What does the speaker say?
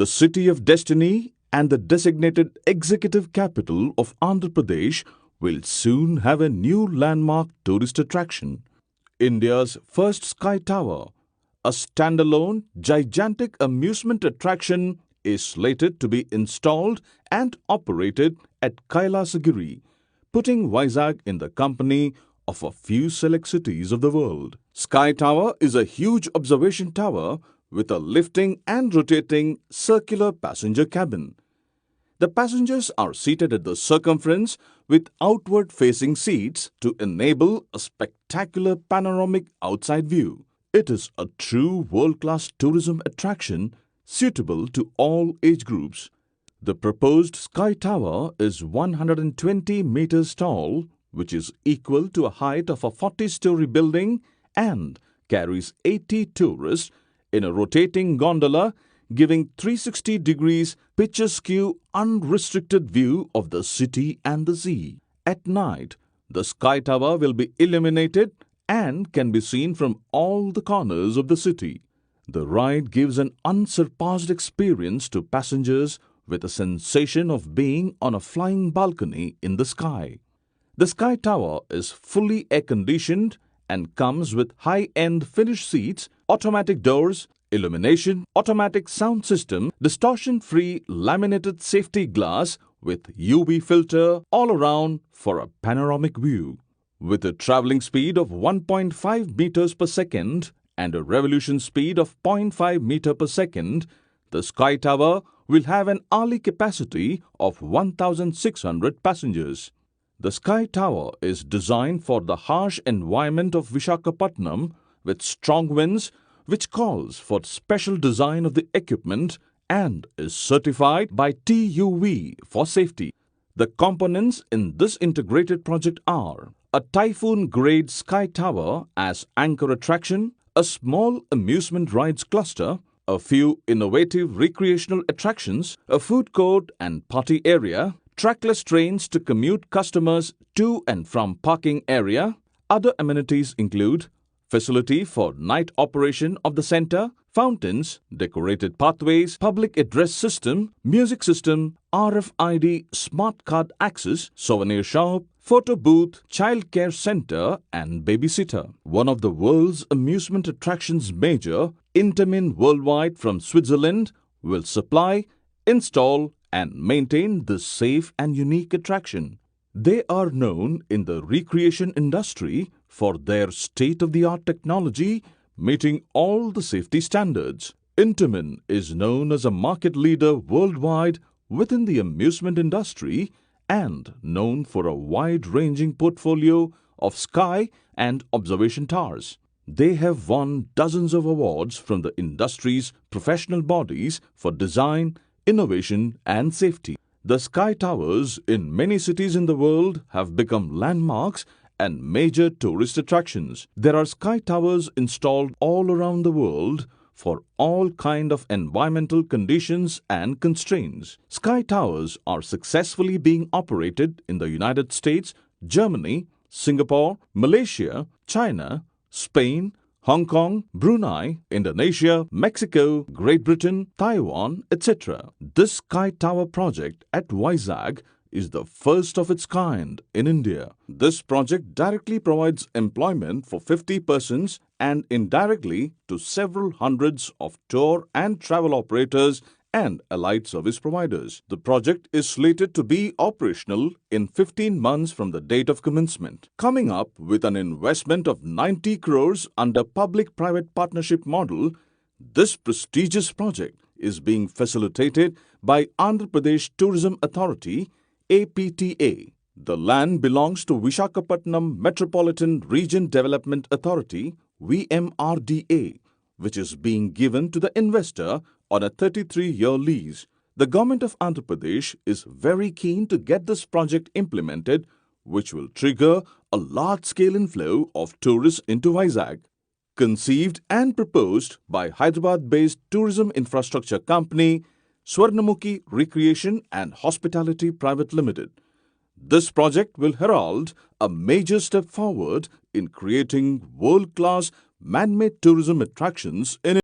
The city of destiny and the designated executive capital of Andhra Pradesh will soon have a new landmark tourist attraction. India's first Sky Tower, a standalone, gigantic amusement attraction, is slated to be installed and operated at Kailasagiri, putting Vizag in the company of a few select cities of the world. Sky Tower is a huge observation tower with a lifting and rotating circular passenger cabin. The passengers are seated at the circumference with outward-facing seats to enable a spectacular panoramic outside view. It is a true world-class tourism attraction suitable to all age groups. The proposed Sky Tower is 120 meters tall, which is equal to a height of a 40-story building, and carries 80 tourists in a rotating gondola, giving 360 degrees picturesque unrestricted view of the city and the sea. At night, the Sky Tower will be illuminated and can be seen from all the corners of the city. The ride gives an unsurpassed experience to passengers with a sensation of being on a flying balcony in the sky. The Sky Tower is fully air-conditioned and comes with high-end finished seats, automatic doors, illumination, automatic sound system, distortion-free laminated safety glass with UV filter all around for a panoramic view. With a traveling speed of 1.5 meters per second and a revolution speed of 0.5 meter per second, the Sky Tower will have an hourly capacity of 1,600 passengers. The Sky Tower is designed for the harsh environment of Visakhapatnam with strong winds, which calls for special design of the equipment and is certified by TUV for safety. The components in this integrated project are a typhoon-grade Sky Tower as anchor attraction, a small amusement rides cluster, a few innovative recreational attractions, a food court and party area, trackless trains to commute customers to and from parking area. Other amenities include facility for night operation of the center, fountains, decorated pathways, public address system, music system, RFID smart card access, souvenir shop, photo booth, child care center and babysitter. One of the world's amusement attractions major, Intamin Worldwide from Switzerland, will supply, install and maintain this safe and unique attraction. They are known in the recreation industry for their state-of-the-art technology meeting all the safety standards. Intamin is known as a market leader worldwide within the amusement industry and known for a wide-ranging portfolio of sky and observation towers. They have won dozens of awards from the industry's professional bodies for design, innovation and safety. The Sky Towers in many cities in the world have become landmarks and major tourist attractions. There are Sky Towers installed all around the world for all kind of environmental conditions and constraints. Sky Towers are successfully being operated in the United States, Germany, Singapore, Malaysia, China, Spain, Hong Kong, Brunei, Indonesia, Mexico, Great Britain, Taiwan, etc. This Sky Tower project at Vizag is the first of its kind in India. This project directly provides employment for 50 persons and indirectly to several hundreds of tour and travel operators and allied service providers. The project is slated to be operational in 15 months from the date of commencement. Coming up with an investment of 90 crores under public-private partnership model, this prestigious project is being facilitated by Andhra Pradesh Tourism Authority, APTA. The land belongs to Visakhapatnam Metropolitan Region Development Authority, VMRDA, which is being given to the investor on a 33-year lease. The government of Andhra Pradesh is very keen to get this project implemented, which will trigger a large-scale inflow of tourists into Vizag. Conceived and proposed by Hyderabad-based tourism infrastructure company Swarnamukhi Recreation and Hospitality Private Limited. This project will herald a major step forward in creating world-class man-made tourism attractions in